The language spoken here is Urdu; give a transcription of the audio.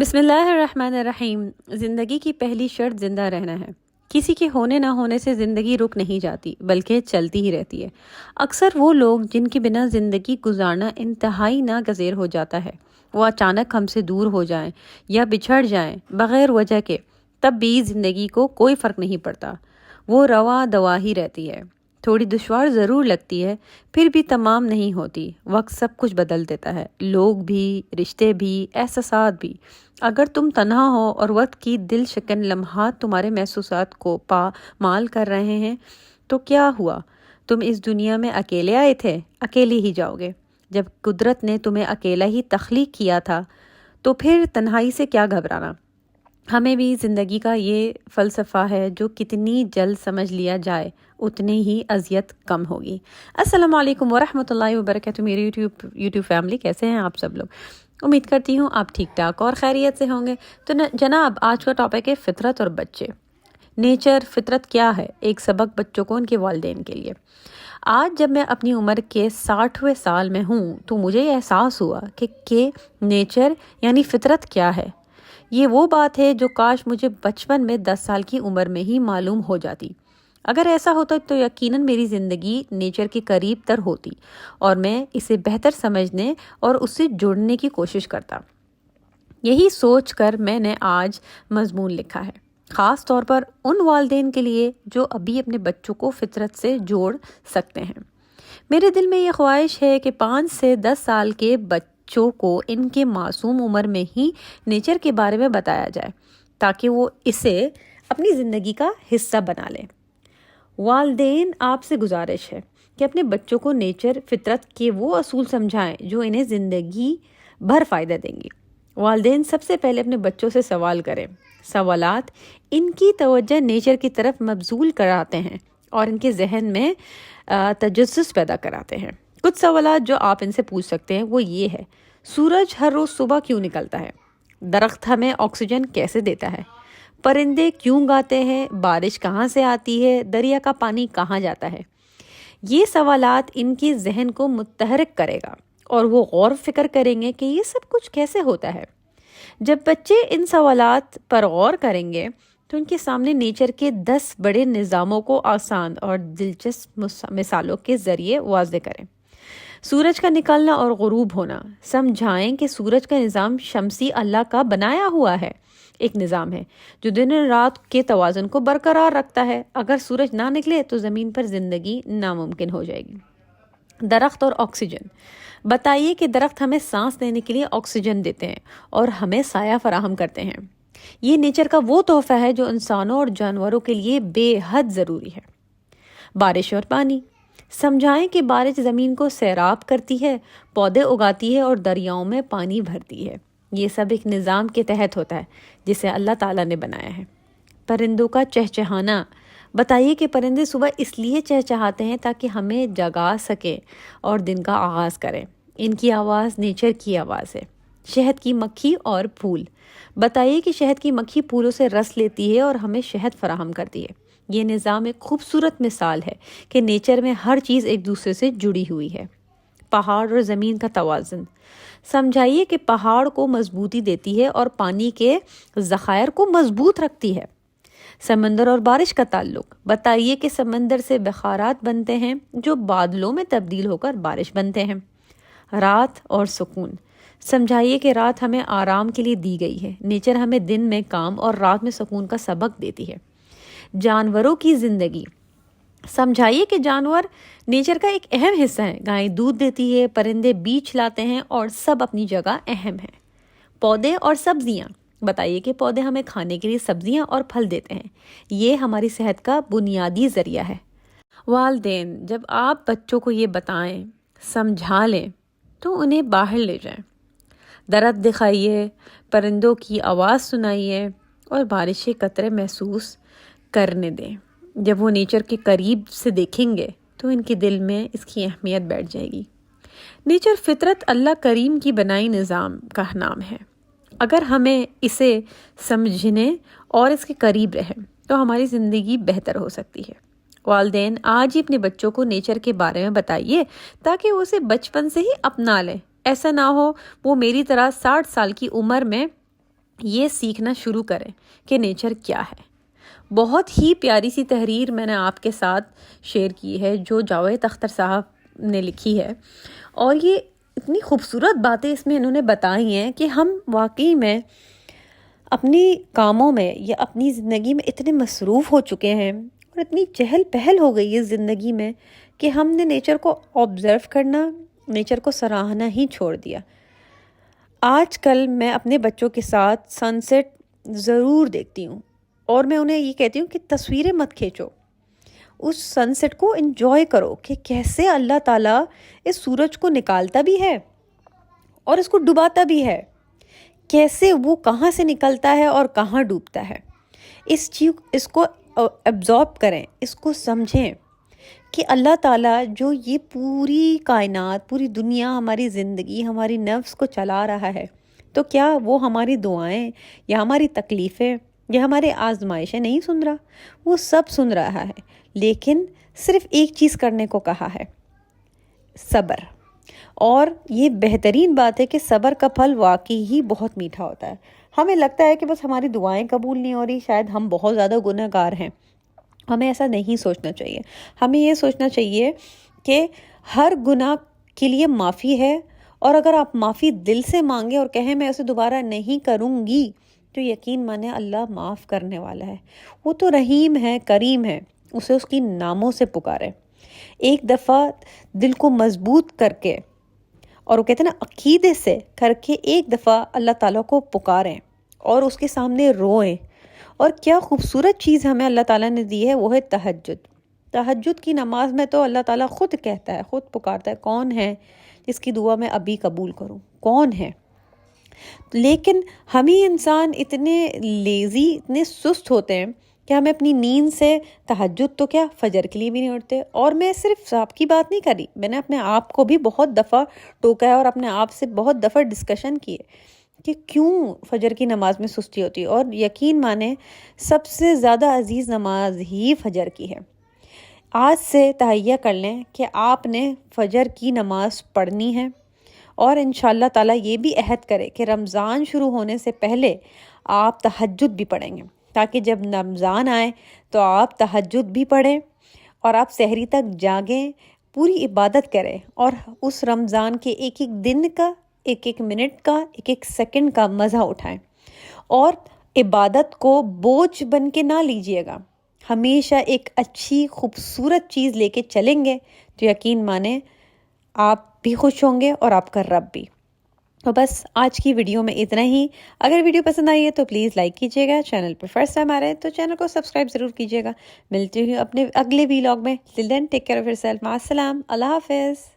بسم اللہ الرحمن الرحیم۔ زندگی کی پہلی شرط زندہ رہنا ہے۔ کسی کے ہونے نہ ہونے سے زندگی رک نہیں جاتی بلکہ چلتی ہی رہتی ہے۔ اکثر وہ لوگ جن کے بنا زندگی گزارنا انتہائی ناگزیر ہو جاتا ہے، وہ اچانک ہم سے دور ہو جائیں یا بچھڑ جائیں بغیر وجہ کے، تب بھی زندگی کو کوئی فرق نہیں پڑتا، وہ رواں دواں ہی رہتی ہے۔ تھوڑی دشوار ضرور لگتی ہے، پھر بھی تمام نہیں ہوتی۔ وقت سب کچھ بدل دیتا ہے، لوگ بھی، رشتے بھی، احساسات بھی۔ اگر تم تنہا ہو اور وقت کی دل شکن لمحات تمہارے محسوسات کو مال کر رہے ہیں تو کیا ہوا؟ تم اس دنیا میں اکیلے آئے تھے، اکیلے ہی جاؤ گے۔ جب قدرت نے تمہیں اکیلا ہی تخلیق کیا تھا تو پھر تنہائی سے کیا گھبرانا؟ ہمیں بھی زندگی کا یہ فلسفہ ہے جو کتنی جلد سمجھ لیا جائے اتنی ہی اذیت کم ہوگی۔ السلام علیکم ورحمۃ اللہ وبرکاتہ۔ میری یوٹیوب فیملی، کیسے ہیں آپ سب لوگ؟ امید کرتی ہوں آپ ٹھیک ٹھاک اور خیریت سے ہوں گے۔ تو جناب، آج کا ٹاپک ہے فطرت اور بچے۔ نیچر، فطرت کیا ہے؟ ایک سبق بچوں کو ان کے والدین کے لیے۔ آج جب میں اپنی عمر کے 60ویں سال میں ہوں تو مجھے یہ احساس ہوا کہ نیچر یعنی فطرت کیا ہے۔ یہ وہ بات ہے جو کاش مجھے بچپن میں 10 سال کی عمر میں ہی معلوم ہو جاتی۔ اگر ایسا ہوتا تو یقیناً میری زندگی نیچر کے قریب تر ہوتی اور میں اسے بہتر سمجھنے اور اس سے جڑنے کی کوشش کرتا۔ یہی سوچ کر میں نے آج مضمون لکھا ہے، خاص طور پر ان والدین کے لیے جو ابھی اپنے بچوں کو فطرت سے جوڑ سکتے ہیں۔ میرے دل میں یہ خواہش ہے کہ 5 سے 10 سال کے بچوں کو ان کے معصوم عمر میں ہی نیچر کے بارے میں بتایا جائے تاکہ وہ اسے اپنی زندگی کا حصہ بنا لیں۔ والدین، آپ سے گزارش ہے کہ اپنے بچوں کو نیچر، فطرت کے وہ اصول سمجھائیں جو انہیں زندگی بھر فائدہ دیں گی۔ والدین سب سے پہلے اپنے بچوں سے سوال کریں۔ سوالات ان کی توجہ نیچر کی طرف مبذول کراتے ہیں اور ان کے ذہن میں تجسس پیدا کراتے ہیں۔ کچھ سوالات جو آپ ان سے پوچھ سکتے ہیں وہ یہ ہے: سورج ہر روز صبح کیوں نکلتا ہے؟ درخت ہمیں آکسیجن کیسے دیتا ہے؟ پرندے کیوں گاتے ہیں؟ بارش کہاں سے آتی ہے؟ دریا کا پانی کہاں جاتا ہے؟ یہ سوالات ان کے ذہن کو متحرک کرے گا اور وہ غور فکر کریں گے کہ یہ سب کچھ کیسے ہوتا ہے۔ جب بچے ان سوالات پر غور کریں گے تو ان کے سامنے نیچر کے 10 بڑے نظاموں کو آسان اور دلچسپ مثالوں کے ذریعے واضح کریں۔ سورج کا نکلنا اور غروب ہونا سمجھائیں کہ سورج کا نظام شمسی اللہ کا بنایا ہوا ہے، ایک نظام ہے جو دن اور رات کے توازن کو برقرار رکھتا ہے۔ اگر سورج نہ نکلے تو زمین پر زندگی ناممکن ہو جائے گی۔ درخت اور آکسیجن، بتائیے کہ درخت ہمیں سانس لینے کے لیے آکسیجن دیتے ہیں اور ہمیں سایہ فراہم کرتے ہیں۔ یہ نیچر کا وہ تحفہ ہے جو انسانوں اور جانوروں کے لیے بے حد ضروری ہے۔ بارش اور پانی، سمجھائیں کہ بارش زمین کو سیراب کرتی ہے، پودے اگاتی ہے اور دریاؤں میں پانی بھرتی ہے۔ یہ سب ایک نظام کے تحت ہوتا ہے جسے اللہ تعالیٰ نے بنایا ہے۔ پرندوں کا چہچہانا، بتائیے کہ پرندے صبح اس لیے چہچہاتے ہیں تاکہ ہمیں جگا سکیں اور دن کا آغاز کریں۔ ان کی آواز نیچر کی آواز ہے۔ شہد کی مکھی اور پھول، بتائیے کہ شہد کی مکھی پھولوں سے رس لیتی ہے اور ہمیں شہد فراہم کرتی ہے۔ یہ نظام ایک خوبصورت مثال ہے کہ نیچر میں ہر چیز ایک دوسرے سے جڑی ہوئی ہے۔ پہاڑ اور زمین کا توازن، سمجھائیے کہ پہاڑ کو مضبوطی دیتی ہے اور پانی کے ذخائر کو مضبوط رکھتی ہے۔ سمندر اور بارش کا تعلق، بتائیے کہ سمندر سے بخارات بنتے ہیں جو بادلوں میں تبدیل ہو کر بارش بنتے ہیں۔ رات اور سکون، سمجھائیے کہ رات ہمیں آرام کے لیے دی گئی ہے، نیچر ہمیں دن میں کام اور رات میں سکون کا سبق دیتی ہے۔ جانوروں کی زندگی، سمجھائیے کہ جانور نیچر کا ایک اہم حصہ ہے۔ گائیں دودھ دیتی ہے، پرندے بیج لاتے ہیں اور سب اپنی جگہ اہم ہیں۔ پودے اور سبزیاں، بتائیے کہ پودے ہمیں کھانے کے لیے سبزیاں اور پھل دیتے ہیں، یہ ہماری صحت کا بنیادی ذریعہ ہے۔ والدین، جب آپ بچوں کو یہ بتائیں، سمجھا لیں تو انہیں باہر لے جائیں، درخت دکھائیے، پرندوں کی آواز سنائیے اور بارش کے قطرے محسوس کرنے دیں۔ جب وہ نیچر کے قریب سے دیکھیں گے تو ان کے دل میں اس کی اہمیت بیٹھ جائے گی۔ نیچر، فطرت، اللہ کریم کی بنائی نظام کا نام ہے۔ اگر ہمیں اسے سمجھنے اور اس کے قریب رہیں تو ہماری زندگی بہتر ہو سکتی ہے۔ والدین، آج ہی اپنے بچوں کو نیچر کے بارے میں بتائیے تاکہ وہ اسے بچپن سے ہی اپنا لیں۔ ایسا نہ ہو وہ میری طرح 60 سال کی عمر میں یہ سیکھنا شروع کریں کہ نیچر کیا ہے۔ بہت ہی پیاری سی تحریر میں نے آپ کے ساتھ شیئر کی ہے جو جاوید اختر صاحب نے لکھی ہے، اور یہ اتنی خوبصورت باتیں اس میں انہوں نے بتائی ہیں کہ ہم واقعی میں اپنی کاموں میں یا اپنی زندگی میں اتنے مصروف ہو چکے ہیں اور اتنی چہل پہل ہو گئی ہے زندگی میں کہ ہم نے نیچر کو آبزرو کرنا، نیچر کو سراہنا ہی چھوڑ دیا۔ آج کل میں اپنے بچوں کے ساتھ سن سیٹ ضرور دیکھتی ہوں، اور میں انہیں یہ کہتی ہوں کہ تصویریں مت کھینچو، اس سن سیٹ کو انجوائے کرو کہ کیسے اللہ تعالیٰ اس سورج کو نکالتا بھی ہے اور اس کو ڈباتا بھی ہے، کیسے وہ کہاں سے نکلتا ہے اور کہاں ڈوبتا ہے۔ اس کو ایبزارب کریں، اس کو سمجھیں کہ اللہ تعالیٰ جو یہ پوری کائنات، پوری دنیا، ہماری زندگی، ہماری نفس کو چلا رہا ہے، تو کیا وہ ہماری دعائیں یا ہماری تکلیفیں یا ہمارے آزمائشیں نہیں سن رہا؟ وہ سب سن رہا ہے، لیکن صرف ایک چیز کرنے کو کہا ہے، صبر۔ اور یہ بہترین بات ہے کہ صبر کا پھل واقعی ہی بہت میٹھا ہوتا ہے۔ ہمیں لگتا ہے کہ بس ہماری دعائیں قبول نہیں ہو رہی، شاید ہم بہت زیادہ گناہ گار ہیں۔ ہمیں ایسا نہیں سوچنا چاہیے، ہمیں یہ سوچنا چاہیے کہ ہر گناہ کے لیے معافی ہے، اور اگر آپ معافی دل سے مانگیں اور کہیں میں اسے دوبارہ نہیں کروں گی، تو یقین مانیں اللہ معاف کرنے والا ہے۔ وہ تو رحیم ہے، کریم ہے، اسے اس کی ناموں سے پکارے۔ ایک دفعہ دل کو مضبوط کر کے، اور وہ کہتے ہیں نا عقیدے سے کر کے، ایک دفعہ اللہ تعالیٰ کو پکاریں اور اس کے سامنے روئیں۔ اور کیا خوبصورت چیز ہمیں اللہ تعالیٰ نے دی ہے، وہ ہے تہجد۔ تہجد کی نماز میں تو اللہ تعالیٰ خود کہتا ہے، خود پکارتا ہے، کون ہے جس کی دعا میں ابھی قبول کروں، کون ہے؟ لیکن ہمیں انسان اتنے لیزی، اتنے سست ہوتے ہیں کہ ہمیں اپنی نیند سے تہجد تو کیا فجر کے لیے بھی نہیں اٹھتے۔ اور میں صرف آپ کی بات نہیں کر رہی، میں نے اپنے آپ کو بھی بہت دفعہ ٹوکا ہے اور اپنے آپ سے بہت دفعہ ڈسکشن کی ہے کہ کیوں فجر کی نماز میں سستی ہوتی ہے، اور یقین مانیں سب سے زیادہ عزیز نماز ہی فجر کی ہے۔ آج سے تہیہ کر لیں کہ آپ نے فجر کی نماز پڑھنی ہے، اور انشاءاللہ تعالیٰ یہ بھی عہد کرے کہ رمضان شروع ہونے سے پہلے آپ تہجد بھی پڑھیں گے، تاکہ جب رمضان آئے تو آپ تہجد بھی پڑھیں اور آپ سحری تک جاگیں، پوری عبادت کریں، اور اس رمضان کے ایک ایک دن کا، ایک ایک منٹ کا، ایک ایک سیکنڈ کا مزہ اٹھائیں۔ اور عبادت کو بوجھ بن کے نہ لیجئے گا، ہمیشہ ایک اچھی خوبصورت چیز لے کے چلیں گے تو یقین مانیں آپ بھی خوش ہوں گے اور آپ کا رب بھی۔ تو بس آج کی ویڈیو میں اتنا ہی۔ اگر ویڈیو پسند آئی ہے تو پلیز لائک کیجیے گا، چینل پہ فرسٹ ٹائم آ رہے ہیں تو چینل کو سبسکرائب ضرور کیجیے گا۔ ملتی ہوں اپنے اگلے ویلاگ میں۔ Till then take care of your self, مع السلام، اللہ حافظ۔